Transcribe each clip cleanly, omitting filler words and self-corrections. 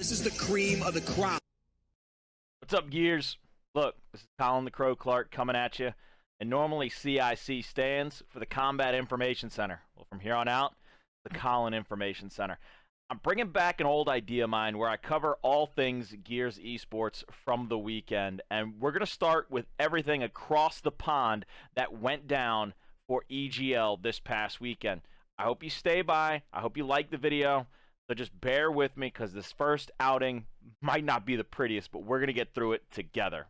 This is the cream of the crop. What's up, Gears? Look, this is Colin the Crow Clark coming at you. And normally C.I.C stands for the Combat Information Center. Well, from here on out, the Colin Information Center. I'm bringing back an old idea of mine where I cover all things Gears Esports from the weekend. And we're going to start with everything across the pond that went down for EGL this past weekend. I hope you stay by. I hope you like the video. So just bear with me because this first outing might not be the prettiest, but we're going to get through it together.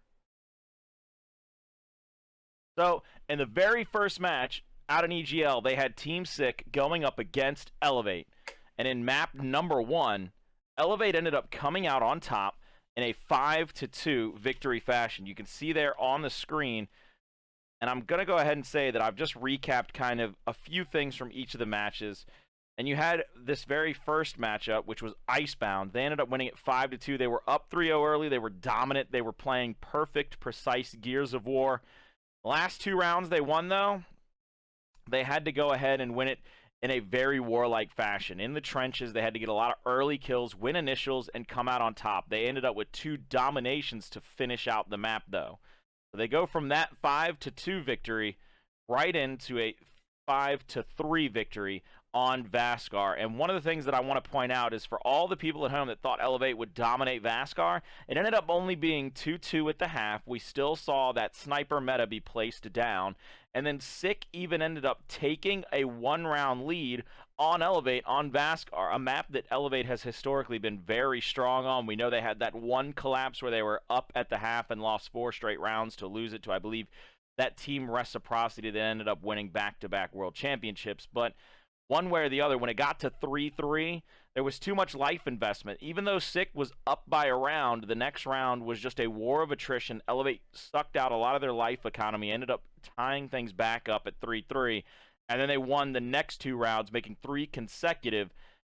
So, in the very first match out in EGL, they had Team C.I.C going up against Elevate. And in map number 1, Elevate ended up coming out on top in a 5-2 victory fashion. You can see there on the screen. And I'm going to go ahead and say that I've just recapped kind of a few things from each of the matches. And you had this very first matchup, which was Icebound. They ended up winning it 5-2. They were up 3-0 early. They were dominant. They were playing perfect, precise Gears of War. The last 2 rounds they won, though, they had to go ahead and win it in a very warlike fashion. In the trenches, they had to get a lot of early kills, win initials, and come out on top. They ended up with 2 dominations to finish out the map, though. So they go from that 5-2 victory right into a 5-3 victory on Vaskar. And one of the things that I want to point out is for all the people at home that thought Elevate would dominate Vaskar, it ended up only being 2-2 at the half. We still saw that sniper meta be placed down. And then C.I.C even ended up taking a 1-round lead on Elevate on Vaskar, a map that Elevate has historically been very strong on. We know they had that one collapse where they were up at the half and lost 4 straight rounds to lose it to, I believe, that Team Reciprocity that ended up winning back-to-back world championships. But one way or the other, when it got to 3-3, there was too much life investment. Even though C.I.C was up by a round, the next round was just a war of attrition. Elevate sucked out a lot of their life economy, ended up tying things back up at 3-3, and then they won the next 2 rounds, making 3 consecutive,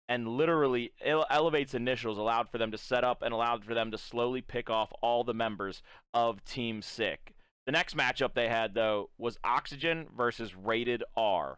and literally Elevate's initials allowed for them to set up and allowed for them to slowly pick off all the members of Team C.I.C. The next matchup they had, though, was Oxygen versus Rated R.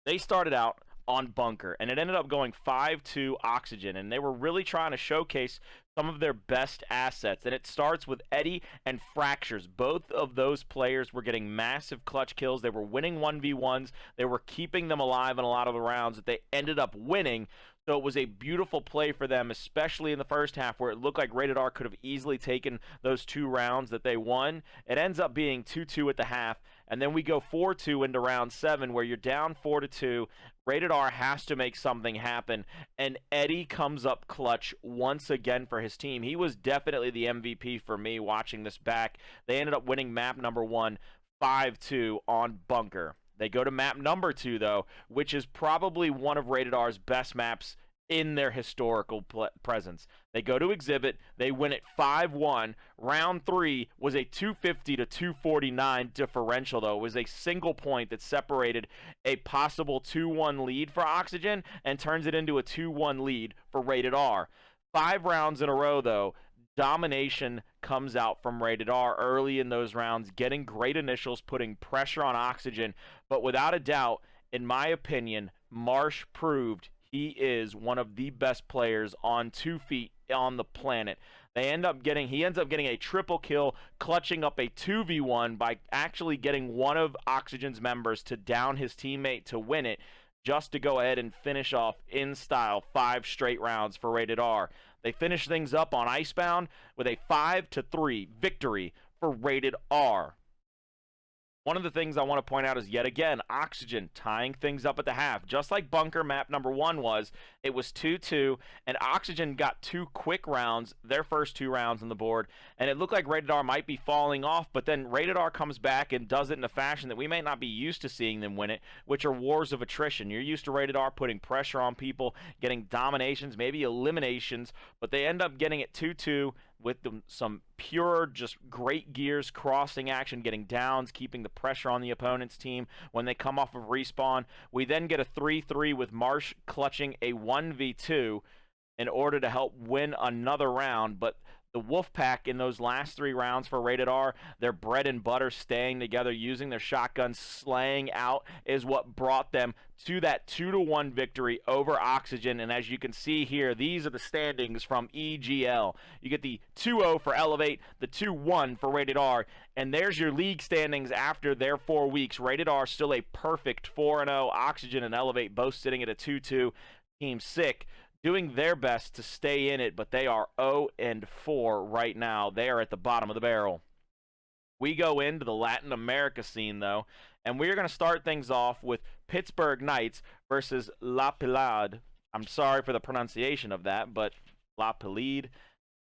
They started out on Bunker, and it ended up going 5-2 Oxygen, and they were really trying to showcase some of their best assets. And it starts with Eddie and Fractures. Both of those players were getting massive clutch kills. They were winning 1v1s. They were keeping them alive in a lot of the rounds that they ended up winning. So it was a beautiful play for them, especially in the first half where it looked like Rated R could have easily taken those 2 rounds that they won. It ends up being 2-2 at the half, and then we go 4-2 into round 7 where you're down 4-2. Rated R has to make something happen, and Eddie comes up clutch once again for his team. He was definitely the MVP for me watching this back. They ended up winning map number 1, 5-2 on Bunker. They go to map number 2, though, which is probably one of Rated R's best maps in their historical presence. They go to Exhibit. They win it 5-1. Round 3 was a 250-249 differential, though. It was a single point that separated a possible 2-1 lead for Oxygen and turns it into a 2-1 lead for Rated R. 5 rounds in a row, though. Domination comes out from Rated R early in those rounds, getting great initials, putting pressure on Oxygen. But without a doubt, in my opinion, Marsh proved he is one of the best players on 2 feet on the planet. He ends up getting a triple kill, clutching up a 2v1 by actually getting one of Oxygen's members to down his teammate to win it, just to go ahead and finish off in style 5 straight rounds for Rated R. They finish things up on Icebound with a 5-3 victory for Rated R. One of the things I want to point out is, yet again, Oxygen tying things up at the half. Just like Bunker map number 1 was, it was 2-2, and Oxygen got 2 quick rounds, their first 2 rounds on the board, and it looked like Rated R might be falling off, but then Rated R comes back and does it in a fashion that we may not be used to seeing them win it, which are wars of attrition. You're used to Rated R putting pressure on people, getting dominations, maybe eliminations, but they end up getting it 2-2, with some pure, just great Gears crossing action, getting downs, keeping the pressure on the opponent's team when they come off of respawn. We then get a 3-3 with Marsh clutching a 1v2 in order to help win another round, but The Wolfpack in those last 3 rounds for Rated R, their bread and butter staying together, using their shotguns, slaying out, is what brought them to that 2-1 victory over Oxygen. And as you can see here, these are the standings from EGL. You get the 2-0 for Elevate, the 2-1 for Rated R, and there's your league standings after their 4 weeks. Rated R still a perfect 4-0. Oxygen and Elevate both sitting at a 2-2. Team C.I.C doing their best to stay in it, but they are 0-4 right now. They are at the bottom of the barrel. We go into the Latin America scene, though, and we're going to start things off with Pittsburgh Knights versus La Pilade. I'm sorry for the pronunciation of that, but La Pilade.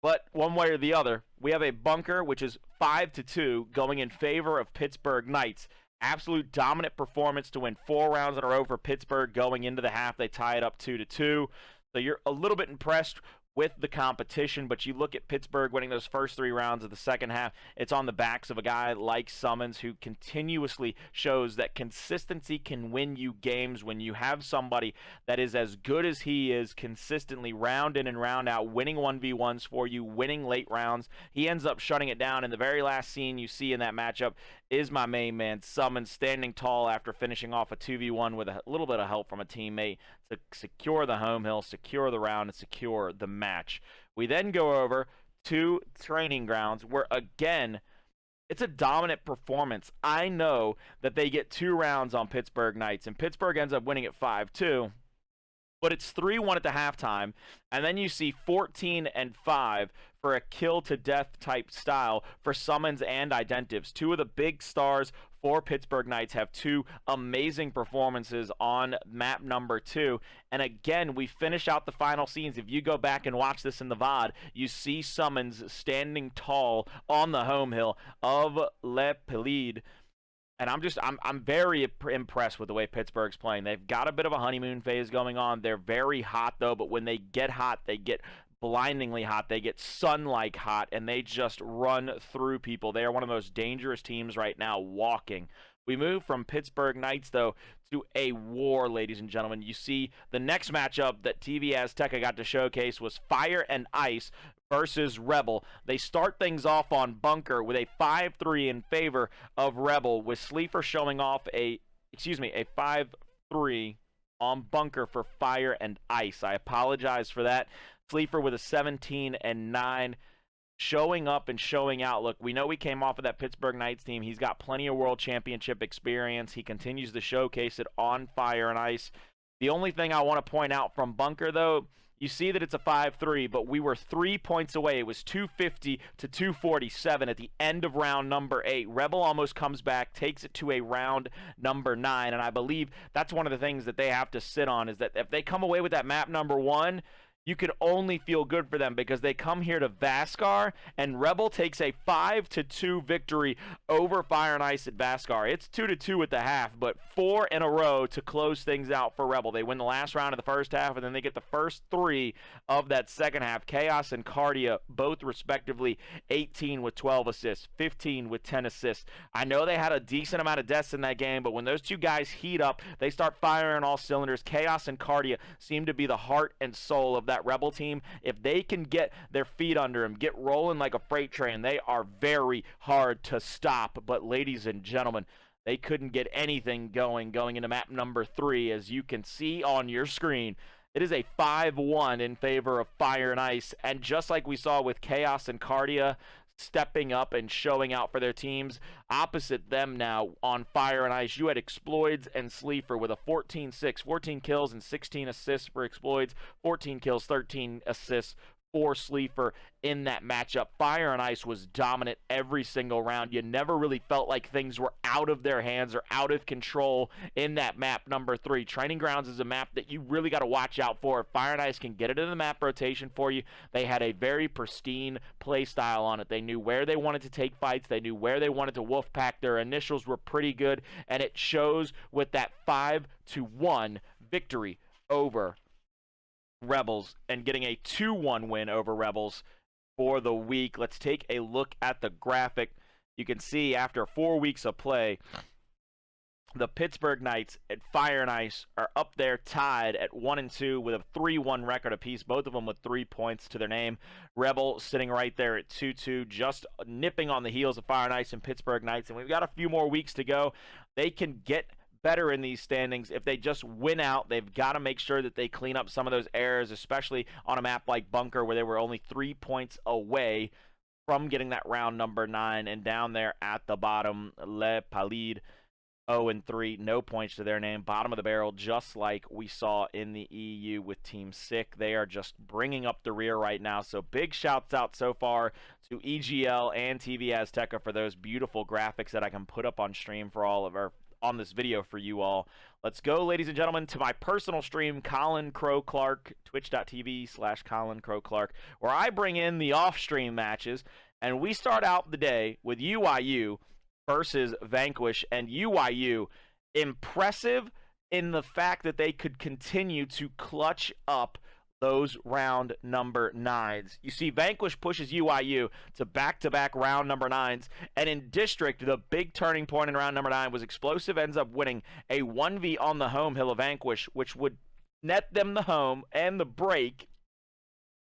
But one way or the other, we have a bunker, which is 5-2, going in favor of Pittsburgh Knights. Absolute dominant performance to win 4 rounds in a row for Pittsburgh going into the half. They tie it up 2-2. So you're a little bit impressed with the competition, but you look at Pittsburgh winning those first 3 rounds of the second half, it's on the backs of a guy like Summons, who continuously shows that consistency can win you games. When you have somebody that is as good as he is, consistently round in and round out, winning 1v1s for you, winning late rounds, he ends up shutting it down. And the very last scene you see in that matchup is my main man, Summons, standing tall after finishing off a 2v1 with a little bit of help from a teammate to secure the home hill, secure the round, and secure the match. We then go over to Training Grounds, where again, it's a dominant performance. I know that they get 2 rounds on Pittsburgh Knights, and Pittsburgh ends up winning it 5-2. But it's 3-1 at the halftime, and then you see 14-5 for a kill-to-death type style for Summons and Identives. 2 of the big stars for Pittsburgh Knights have 2 amazing performances on map number 2. And again, we finish out the final scenes. If you go back and watch this in the VOD, you see Summons standing tall on the home hill of Le Pilade. And I'm very impressed with the way Pittsburgh's playing. They've got a bit of a honeymoon phase going on. They're very hot, though, but when they get hot, they get blindingly hot. They get sun-like hot, and they just run through people. They are one of the most dangerous teams right now walking. We move from Pittsburgh Knights, though, to a war, ladies and gentlemen. You see, the next matchup that TV Azteca got to showcase was Fire and Ice versus Rebel. They start things off on Bunker with a 5-3 in favor of Rebel, with Sleeper showing off a 5-3 on Bunker for Fire and Ice. I apologize for that. Sleeper with a 17-9. Showing up and showing out. Look, we know he came off of that Pittsburgh Knights team. He's got plenty of World Championship experience. He continues to showcase it on Fire and Ice. The only thing I want to point out from Bunker, though, you see that it's a 5-3, but we were 3 points away. It was 250 to 247 at the end of round number 8. Rebel almost comes back, takes it to a round number 9, and I believe that's one of the things that they have to sit on, is that if they come away with that map number 1, you can only feel good for them, because they come here to Vascar, and Rebel takes a 5-2 victory over Fire and Ice at Vascar. It's 2-2 at the half, but 4 in a row to close things out for Rebel. They win the last round of the first half, and then they get the first 3 of that second half. C.I.C and Cardia, both respectively 18 with 12 assists, 15 with 10 assists. I know they had a decent amount of deaths in that game, but when those 2 guys heat up, they start firing all cylinders. C.I.C and Cardia seem to be the heart and soul of that Rebel team. If they can get their feet under them, get rolling like a freight train, they are very hard to stop. But ladies and gentlemen, they couldn't get anything going into map number 3. As you can see on your screen, it is a 5-1 in favor of Fire and Ice. And just like we saw with C.I.C and Cardia stepping up and showing out for their teams, opposite them now on Fire and Ice, you had Exploits and Sleeper with a 14-6, 14 kills and 16 assists for Exploits, 14 kills, 13 assists for Sleeper in that matchup. Fire and Ice was dominant every single round. You never really felt like things were out of their hands or out of control in that map number 3. Training Grounds is a map that you really got to watch out for. If Fire and Ice can get it in the map rotation for you, they had a very pristine play style on it. They knew where they wanted to take fights. They knew where they wanted to wolf pack. Their initials were pretty good, and it shows with that 5-1 victory over Rebels and getting a 2-1 win over Rebels for the week. Let's take a look at the graphic. You can see after 4 weeks of play, The Pittsburgh Knights at Fire and Ice are up there tied at 1-2 with a 3-1 record apiece, both of them with 3 points to their name. Rebel sitting right there at 2-2, just nipping on the heels of Fire and Ice and Pittsburgh Knights, and we've got a few more weeks to go. They can get better in these standings if they just win out. They've got to make sure that they clean up some of those errors, especially on a map like Bunker where they were only 3 points away from getting that round number 9, and down there at the bottom, Le Palide 0-3, no points to their name, bottom of the barrel, just like we saw in the EU with Team C.I.C. They are just bringing up the rear right now, so big shouts out so far to EGL and TV Azteca for those beautiful graphics that I can put up on stream for all of our on this video for you all. Let's go, ladies and gentlemen, to my personal stream, Colin Crow Clark, twitch.tv/Colin Crow Clark, where I bring in the off-stream matches, and we start out the day with UIU versus Vanquish, and UIU impressive in the fact that they could continue to clutch up those round number 9s. You see, Vanquish pushes UIU to back-to-back round number 9s, and in District, the big turning point in round number 9 was Explosive ends up winning a 1v on the home hill of Vanquish, which would net them the home and the break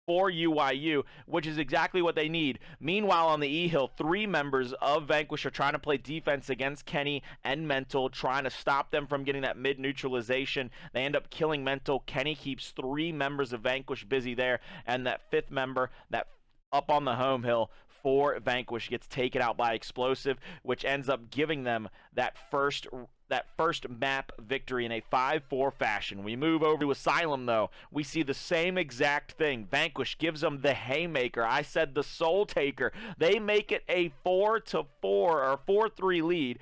for UIU, which is exactly what they need. Meanwhile, on the E-Hill, 3 members of Vanquish are trying to play defense against Kenny and Mental, trying to stop them from getting that mid-neutralization. They end up killing Mental. Kenny keeps 3 members of Vanquish busy there, and that 5th member, that up on the home hill for Vanquish, gets taken out by Explosive, which ends up giving them that first map victory in a 5-4 fashion. We move over to Asylum, though. We see the same exact thing. Vanquish gives them the haymaker. I said the soul taker. They make it a 4-4 or 4-3 lead.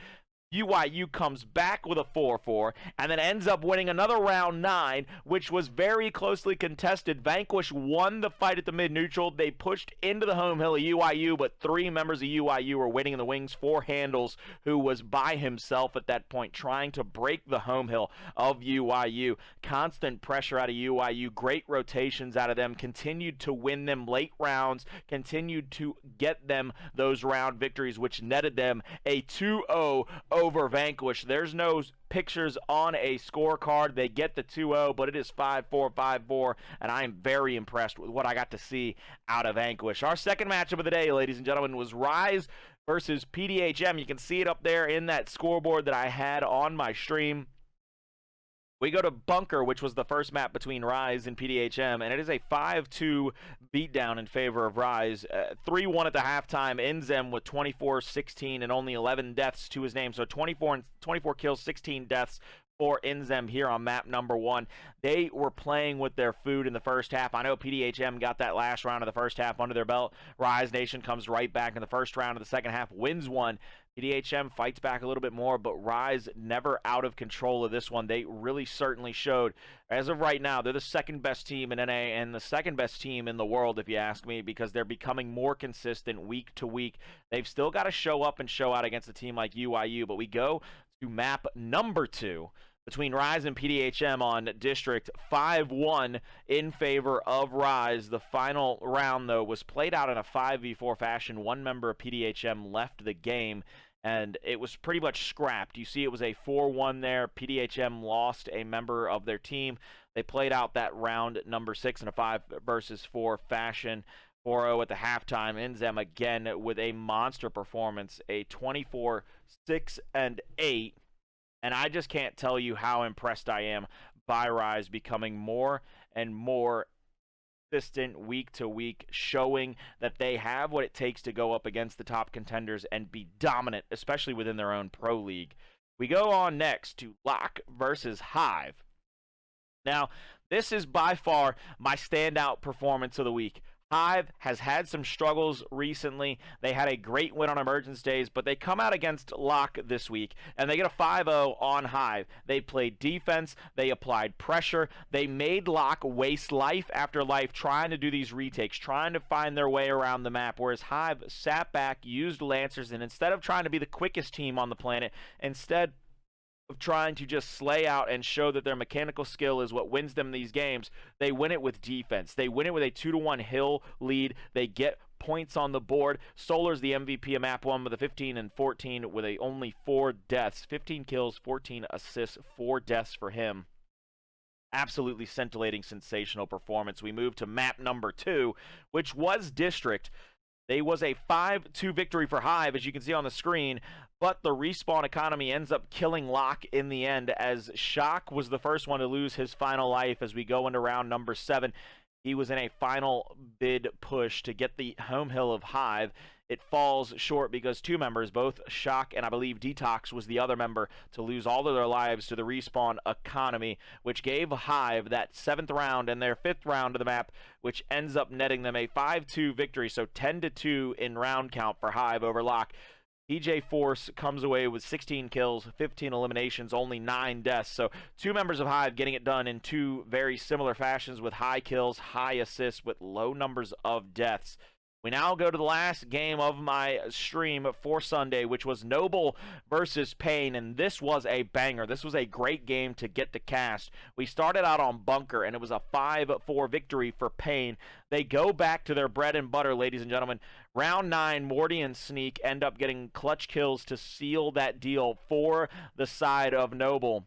UIU comes back with a 4-4 and then ends up winning another round 9, which was very closely contested. Vanquish won the fight at the mid-neutral. They pushed into the home hill of UIU, but 3 members of UIU were waiting in the wings for Handles, who was by himself at that point trying to break the home hill of UIU. Constant pressure out of UIU, great rotations out of them, continued to win them late rounds, continued to get them those round victories, which netted them a 2-0 over Vanquish. There's no pictures on a scorecard. They get the 2-0, but it is 5-4, 5-4, and I am very impressed with what I got to see out of Vanquish. Our second matchup of the day, ladies and gentlemen, was Rise versus PDHM. You can see it up there in that scoreboard that I had on my stream. We go to Bunker, which was the first map between Rise and PDHM, and it is a 5-2 beatdown in favor of Rise. 3-1 at the halftime. Enzem with 24-16 and only 11 deaths to his name. So 24 kills, 16 deaths for Enzem here on map number 1. They were playing with their food in the first half. I know PDHM got that last round of the first half under their belt. Rise Nation comes right back in the first round of the second half, wins one. PDHM fights back a little bit more, but Rise never out of control of this one. They really certainly showed. As of right now, they're the second best team in NA and the second best team in the world, if you ask me, because they're becoming more consistent week to week. They've still got to show up and show out against a team like UIU, but we go to map number 2 between Rise and PDHM on District. 5-1 in favor of Rise. The final round, though, was played out in a 5v4 fashion. One member of PDHM left the game, and it was pretty much scrapped. You see it was a 4-1 there. PDHM lost a member of their team. They played out that round number 6 in a 5 versus 4 fashion. 4-0 at the halftime. Enzem again with a monster performance, a 24-6-8. And I just can't tell you how impressed I am by Rise becoming more and more consistent week to week, showing that they have what it takes to go up against the top contenders and be dominant, especially within their own pro league. We go on next to Lock versus Hive. Now, this is by far my standout performance of the week. Hive has had some struggles recently. They had a great win on Emergence Days, but they come out against Lock this week, and they get a 5-0 on Hive. They played defense. They applied pressure. They made Lock waste life after life trying to do these retakes, trying to find their way around the map, whereas Hive sat back, used Lancers, and instead of trying to be the quickest team on the planet, instead of trying to just slay out and show that their mechanical skill is what wins them these games, they win it with defense. They win it with a 2-1 hill lead. They get points on the board. Solar's the MVP of map 1 with a 15 and 14 with only 4 deaths. 15 kills, 14 assists, 4 deaths for him. Absolutely scintillating, sensational performance. We move to map number 2, which was District. They was a 5-2 victory for Hive, as you can see on the screen, but the respawn economy ends up killing Locke in the end, as Shock was the first one to lose his final life as we go into round number 7. He was in a final bid push to get the home hill of Hive. It falls short because 2 members, both Shock and I believe Detox was the other member, to lose all of their lives to the respawn economy, which gave Hive that 7th round and their 5th round of the map, which ends up netting them a 5-2 victory, so 10-2 in round count for Hive over Locke. PJ Force comes away with 16 kills, 15 eliminations, only 9 deaths. So 2 members of Hive getting it done in 2 very similar fashions with high kills, high assists, with low numbers of deaths. We now go to the last game of my stream for Sunday, which was Noble versus Pain, and this was a banger. This was a great game to get the cast. We started out on Bunker, and it was a 5-4 victory for Pain. They go back to their bread and butter, ladies and gentlemen. Round 9, Morty and Sneak end up getting clutch kills to seal that deal for the side of Noble.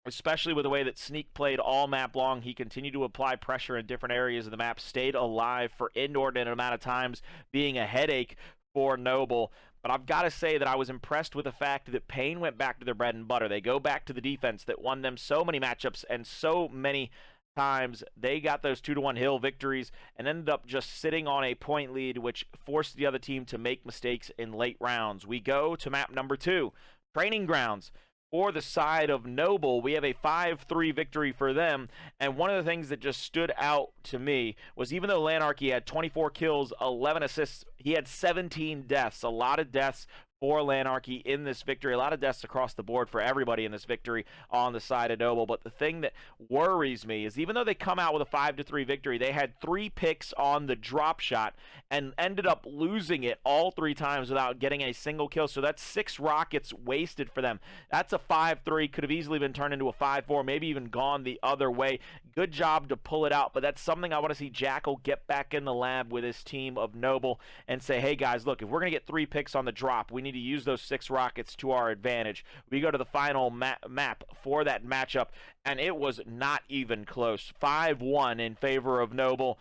Especially with the way that Sneak played all map long. He continued to apply pressure in different areas of the map, stayed alive for inordinate amount of times, being a headache for Noble. But I've got to say that I was impressed with the fact that Pain went back to their bread and butter. They go back to the defense that won them so many matchups and so many times. They got those 2-1 hill victories and ended up just sitting on a point lead, which forced the other team to make mistakes in late rounds. We go to map number 2, Training Grounds. For the side of Noble, we have a 5-3 victory for them, and one of the things that just stood out to me was even though Lanarchy had 24 kills, 11 assists, he had 17 deaths, a lot of deaths for Lanarchy in this victory. A lot of deaths across the board for everybody in this victory on the side of Noble. But the thing that worries me is even though they come out with a 5-3 victory, they had 3 picks on the drop shot and ended up losing it all 3 times without getting a single kill. So that's 6 rockets wasted for them. That's a 5-3. Could have easily been turned into a 5-4, maybe even gone the other way. Good job to pull it out, but that's something I want to see Jackal get back in the lab with his team of Noble and say, hey guys, look, if we're going to get 3 picks on the drop, we need to use those 6 rockets to our advantage. We go to the final map for that matchup, and it was not even close. 5-1 in favor of Noble.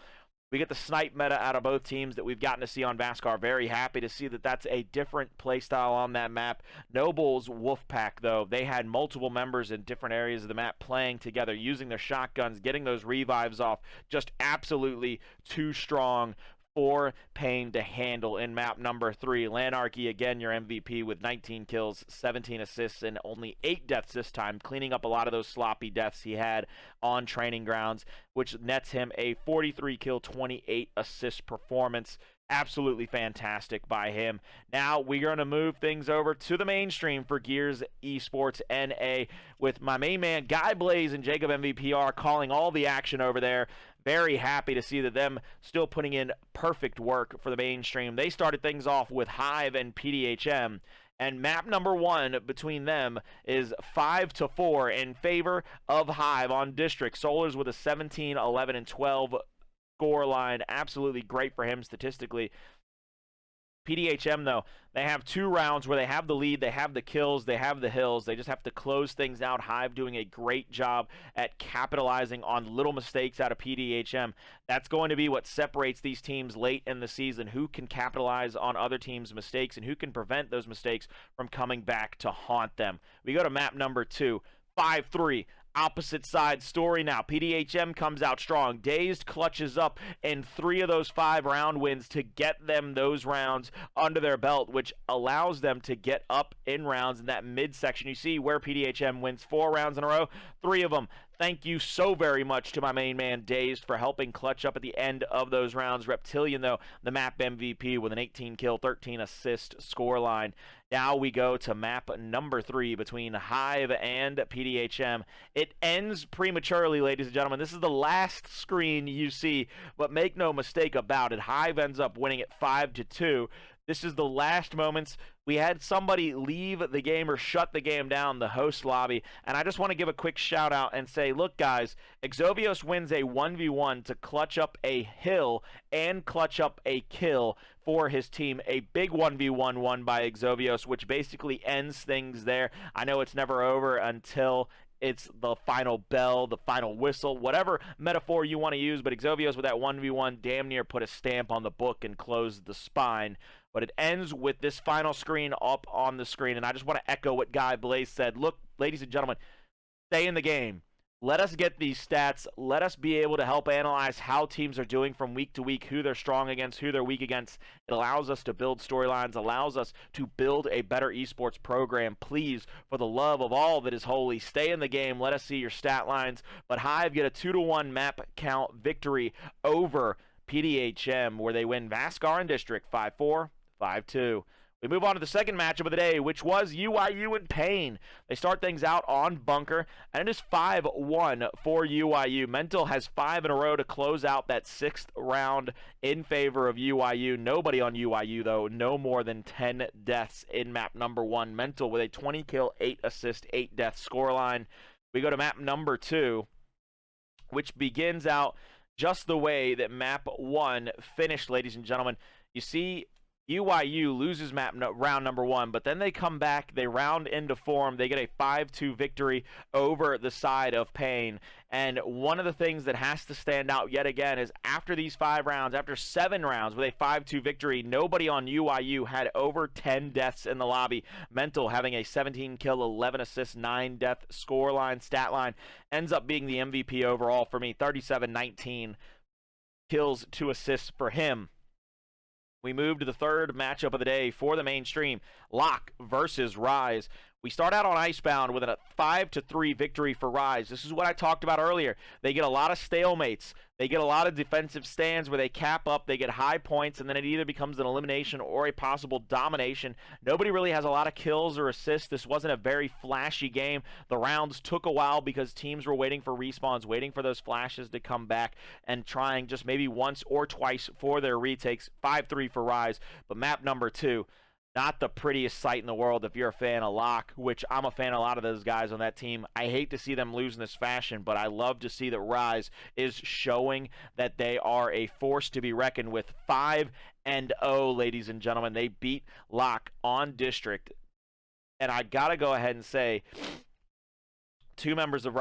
We get the snipe meta out of both teams that we've gotten to see on Vaskar. Very happy to see that that's a different playstyle on that map. Noble's Wolfpack, though, they had multiple members in different areas of the map playing together, using their shotguns, getting those revives off. Just absolutely too strong for Pain to handle in map number 3. Lanarchy, again, your MVP with 19 kills, 17 assists, and only 8 deaths this time, cleaning up a lot of those sloppy deaths he had on Training Grounds, which nets him a 43 kill, 28 assist performance. Absolutely fantastic by him. Now we're going to move things over to the mainstream for Gears Esports NA with my main man Guy Blaze and Jacob MVPR calling all the action over there. Very happy to see that them still putting in perfect work for the mainstream. They started things off with Hive and PDHM, and map number 1 between them is 5-4 in favor of Hive on District. Solar's with a 17, 11, and 12 score line. Absolutely great for him statistically. PDHM, though, they have 2 rounds where they have the lead, they have the kills, they have the hills. They just have to close things out. Hive doing a great job at capitalizing on little mistakes out of PDHM. That's going to be what separates these teams late in the season, who can capitalize on other teams' mistakes and who can prevent those mistakes from coming back to haunt them. We go to map number 2, 5-3. Opposite side story now. PDHM comes out strong. Dazed clutches up in 3 of those 5 round wins to get them those rounds under their belt, which allows them to get up in rounds in that midsection. You see where PDHM wins 4 rounds in a row, 3 of them. Thank you so very much to my main man, Dazed, for helping clutch up at the end of those rounds. Reptilian, though, the map MVP with an 18 kill, 13 assist scoreline. Now we go to map number 3 between Hive and PDHM. It ends prematurely, ladies and gentlemen. This is the last screen you see, but make no mistake about it. Hive ends up winning it 5-2. This is the last moments We had somebody leave the game or shut the game down, the host lobby, and I just want to give a quick shout out and say, look guys, Exovios wins a 1v1 to clutch up a hill and clutch up a kill for his team. A big 1v1 won by Exovios, which basically ends things there. I know it's never over until it's the final bell, the final whistle, whatever metaphor you want to use, but Exovios with that 1v1 damn near put a stamp on the book and closed the spine. But it ends with this final screen up on the screen, and I just want to echo what Guy Blaze said. Look, ladies and gentlemen, stay in the game. Let us get these stats. Let us be able to help analyze how teams are doing from week to week, who they're strong against, who they're weak against. It allows us to build storylines, allows us to build a better esports program. Please, for the love of all that is holy, stay in the game. Let us see your stat lines. But Hive get a 2-1 map count victory over PDHM, where they win Vascar and District 5-4, 5-2. We move on to the second matchup of the day, which was UIU and Pain. They start things out on Bunker, and it is 5-1 for UIU. Mental has 5 in a row to close out that 6th round in favor of UIU. Nobody on UIU, though. No more than 10 deaths in map number 1. Mental with a 20 kill, 8 assist, 8 death scoreline. We go to map number 2, which begins out just the way that map 1 finished, ladies and gentlemen. You see UIU loses round number 1, but then they come back, they round into form, they get a 5-2 victory over the side of Pain. And one of the things that has to stand out yet again is after these 5 rounds, after 7 rounds with a 5-2 victory, nobody on UIU had over 10 deaths in the lobby. Mental having a 17 kill, 11 assists, 9 death scoreline, stat line, ends up being the MVP overall for me. 37-19 kills, 2 assists for him. We move to the third matchup of the day for the mainstream, Lock versus Rise. We start out on Icebound with a 5-3 victory for Rise. This is what I talked about earlier. They get a lot of stalemates. They get a lot of defensive stands where they cap up, they get high points, and then it either becomes an elimination or a possible domination. Nobody really has a lot of kills or assists. This wasn't a very flashy game. The rounds took a while because teams were waiting for respawns, waiting for those flashes to come back, and trying just maybe once or twice for their retakes. 5-3 for Rise, but map number 2. Not the prettiest sight in the world if you're a fan of Locke, which I'm a fan of a lot of those guys on that team. I hate to see them lose in this fashion, but I love to see that Rise is showing that they are a force to be reckoned with. 5-0, ladies and gentlemen. They beat Locke on District. And I got to go ahead and say, 2 members of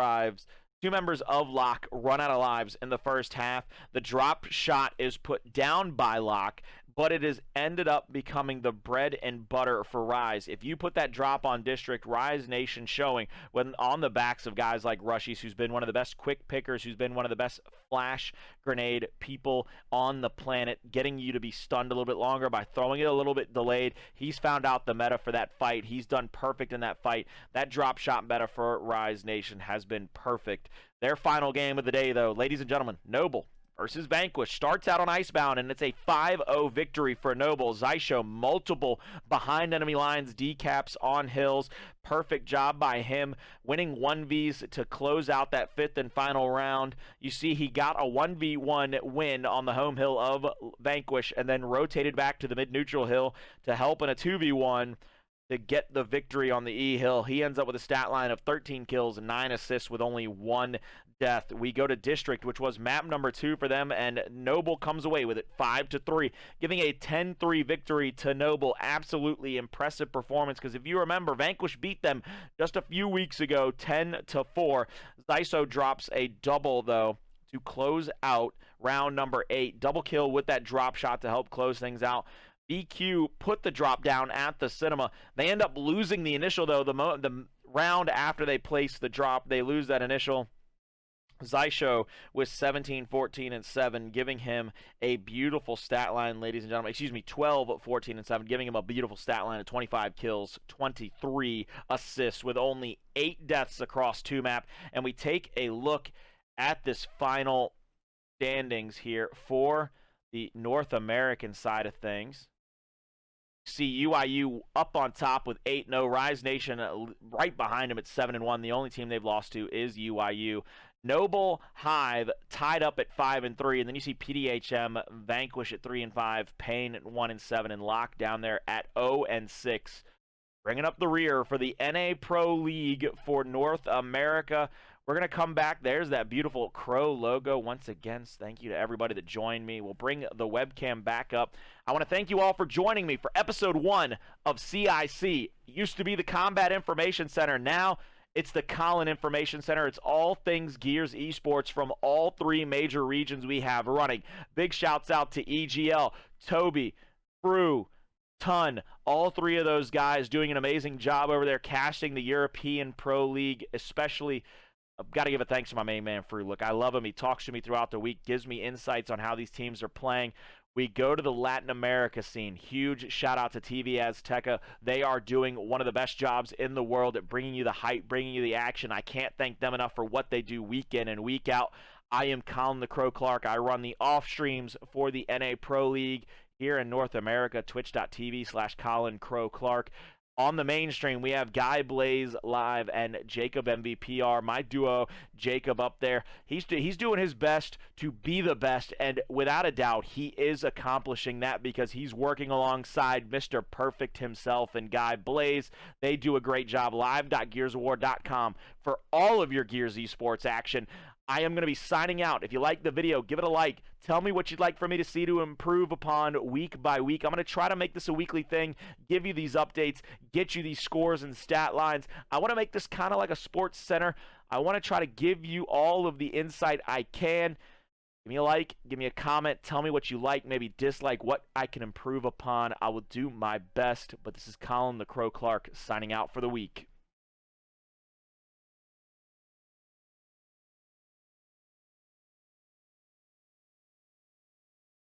Locke run out of lives in the first half. The drop shot is put down by Locke, but it has ended up becoming the bread and butter for Rise. If you put that drop on District, Rise Nation showing when on the backs of guys like Rushies, who's been one of the best quick pickers, who's been one of the best flash grenade people on the planet, getting you to be stunned a little bit longer by throwing it a little bit delayed. He's found out the meta for that fight. He's done perfect in that fight. That drop shot meta for Rise Nation has been perfect. Their final game of the day, though, ladies and gentlemen, Noble versus Vanquish, starts out on Icebound, and it's a 5-0 victory for Noble. Zycho, multiple behind enemy lines, decaps on hills. Perfect job by him, winning 1Vs to close out that 5th and final round. You see he got a 1v1 win on the home hill of Vanquish, and then rotated back to the mid-neutral hill to help in a 2v1 to get the victory on the E hill. He ends up with a stat line of 13 kills and 9 assists with only 1 death. We go to District, which was map number 2 for them, and Noble comes away with it 5-3, giving a 10-3 victory to Noble. Absolutely impressive performance, because if you remember, Vanquish beat them just a few weeks ago 10-4. Zyso drops a double, though, to close out round number 8. Double kill with that drop shot to help close things out. BQ put the drop down at the cinema. They end up losing the initial, though. The round after they place the drop, they lose that initial. Zycho with 17, 14, and 7, giving him a beautiful stat line, ladies and gentlemen. Excuse me, 12, 14, and 7, giving him a beautiful stat line of 25 kills, 23 assists, with only 8 deaths across 2 map. And we take a look at this final standings here for the North American side of things. See UIU up on top with 8-0. Rise Nation right behind him at 7-1. The only team they've lost to is UIU. Noble Hive tied up at 5-3, and then you see PDHM Vanquish at 3-5, Pain at 1-7, and Lock down there at 0-6. Bringing up the rear for the NA Pro League for North America. We're going to come back. There's that beautiful Crow logo. Once again, thank you to everybody that joined me. We'll bring the webcam back up. I want to thank you all for joining me for episode 1 of C.I.C. It used to be the Combat Information Center. Now it's the Colin Information Center. It's all things Gears Esports from all 3 major regions we have running. Big shouts out to EGL, Toby, Brew, Ton, all 3 of those guys doing an amazing job over there casting the European Pro League, especially. I've got to give a thanks to my main man, Frew. Look, I love him. He talks to me throughout the week, gives me insights on how these teams are playing. We go to the Latin America scene. Huge shout out to TV Azteca. They are doing one of the best jobs in the world at bringing you the hype, bringing you the action. I can't thank them enough for what they do week in and week out. I am Colin the Crow Clark. I run the off streams for the NA Pro League here in North America, twitch.tv/Colin Crow Clark. On the mainstream, we have Guy Blaze live and Jacob MVPR, my duo, Jacob up there. He's doing his best to be the best, and without a doubt, he is accomplishing that because he's working alongside Mr. Perfect himself and Guy Blaze. They do a great job. Live.gearsaward.com for all of your Gears Esports action. I am going to be signing out. If you like the video, give it a like. Tell me what you'd like for me to see to improve upon week by week. I'm going to try to make this a weekly thing, give you these updates, get you these scores and stat lines. I want to make this kind of like a sports center. I want to try to give you all of the insight I can. Give me a like, give me a comment, tell me what you like, maybe dislike, what I can improve upon. I will do my best, but this is Colin the Crow Clark signing out for the week.